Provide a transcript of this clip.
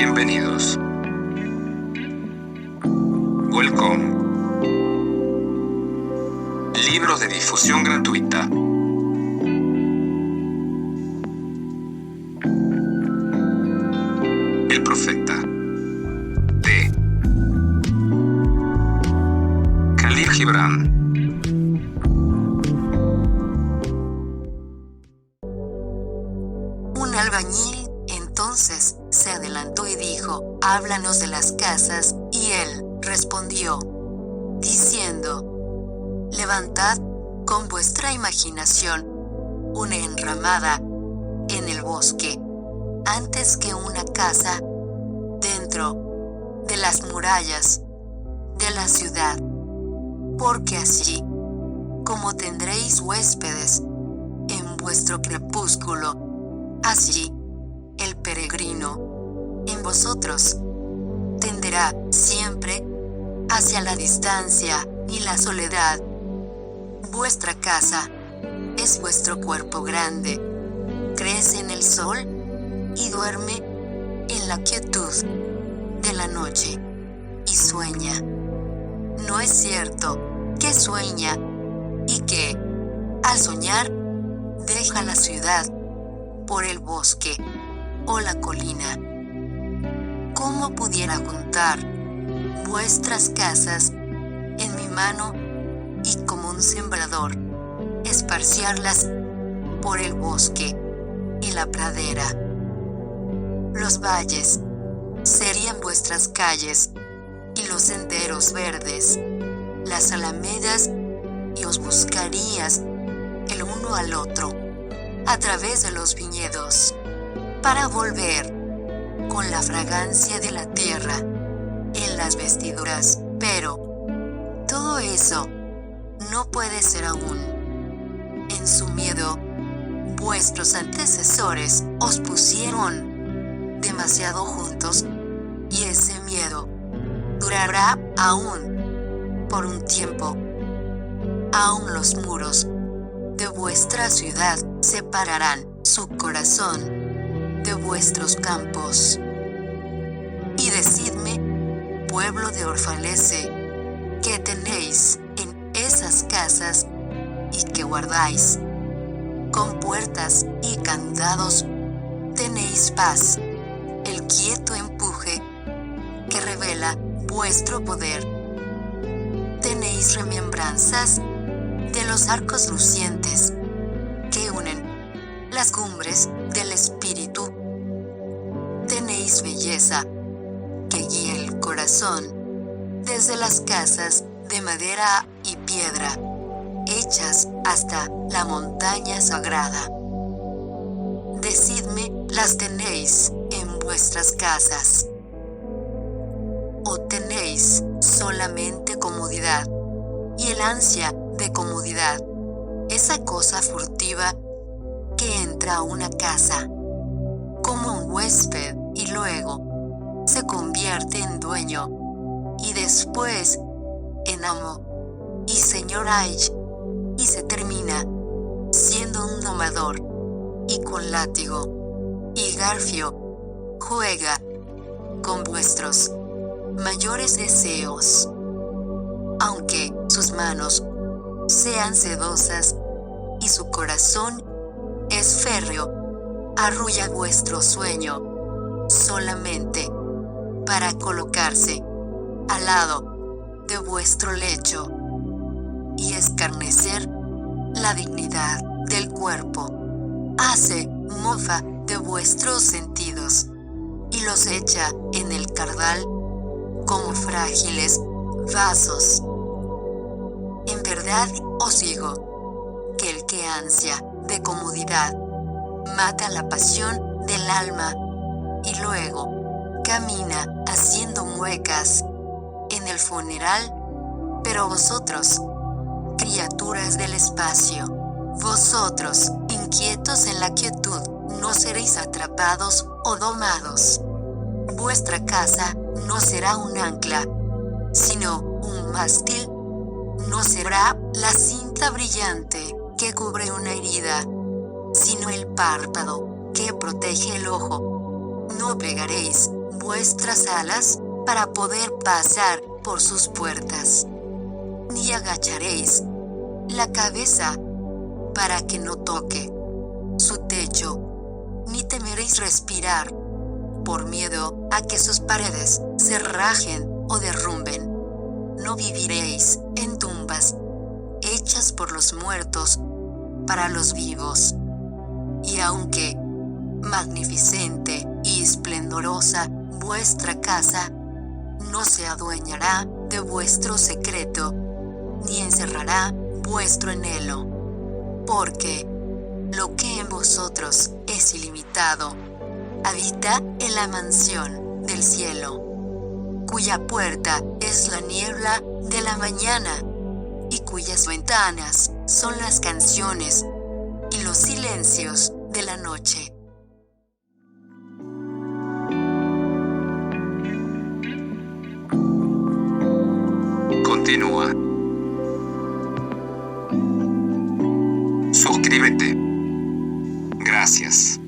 Bienvenidos. Welcome. Libro de difusión gratuita. El profeta. De Khalil Gibran. Un albañil entonces se adelantó y dijo: háblanos de las casas. Y él respondió, diciendo: levantad con vuestra imaginación una enramada en el bosque, antes que una casa dentro de las murallas de la ciudad, porque así como tendréis huéspedes en vuestro crepúsculo, así el peregrino en vosotros tenderá siempre hacia la distancia y la soledad. Vuestra casa es vuestro cuerpo grande, crece en el sol y duerme en la quietud de la noche y sueña. ¿No es cierto que sueña y que, al soñar, deja la ciudad por el bosque o la colina? ¿Cómo pudiera juntar vuestras casas en mi mano y como un sembrador esparciarlas por el bosque y la pradera? Los valles serían vuestras calles y los senderos verdes, las alamedas, y os buscarías el uno al otro a través de los viñedos para volver con la fragancia de la tierra en las vestiduras. Pero todo eso no puede ser aún. En su miedo, vuestros antecesores os pusieron demasiado juntos, y ese miedo durará aún por un tiempo. Aún los muros de vuestra ciudad separarán su corazón de vuestros campos. Y decidme, pueblo de Orfalese, ¿qué tenéis en esas casas y que guardáis? Con puertas y candados tenéis paz, el quieto empuje que revela vuestro poder. Tenéis remembranzas de los arcos lucientes que unen las cumbres del espíritu. Tenéis belleza que guía el corazón desde las casas de madera y piedra, hechas hasta la montaña sagrada. Decidme, ¿las tenéis en vuestras casas? ¿O tenéis solamente comodidad y el ansia de comodidad, esa cosa furtiva que entra a una casa como un huésped y luego se convierte en dueño y después en amo y señor y se termina siendo un domador y con látigo y garfio juega con vuestros mayores deseos? Aunque sus manos sean sedosas y su corazón es férreo, arrulla vuestro sueño solamente para colocarse al lado de vuestro lecho y escarnecer la dignidad del cuerpo. Hace mofa de vuestros sentidos y los echa en el cardal como frágiles vasos. En verdad os digo que el que ansia de comodidad mata la pasión del alma y luego camina haciendo muecas en el funeral. Pero vosotros, criaturas del espacio, vosotros, inquietos en la quietud, no seréis atrapados o domados. Vuestra casa no será un ancla, sino un mástil. No será la cinta brillante que cubre una herida, sino el párpado que protege el ojo. No plegaréis vuestras alas para poder pasar por sus puertas. Ni agacharéis la cabeza para que no toque su techo, ni temeréis respirar por miedo a que sus paredes se rajen o derrumben. No viviréis en tumbas hechas por los muertos para los vivos. Y aunque magnificente y esplendorosa vuestra casa, no se adueñará de vuestro secreto, ni encerrará vuestro anhelo, porque lo que en vosotros es ilimitado habita en la mansión del cielo, cuya puerta es la niebla de la mañana y cuyas ventanas son las canciones y los silencios de la noche. Continúa. Suscríbete. Gracias.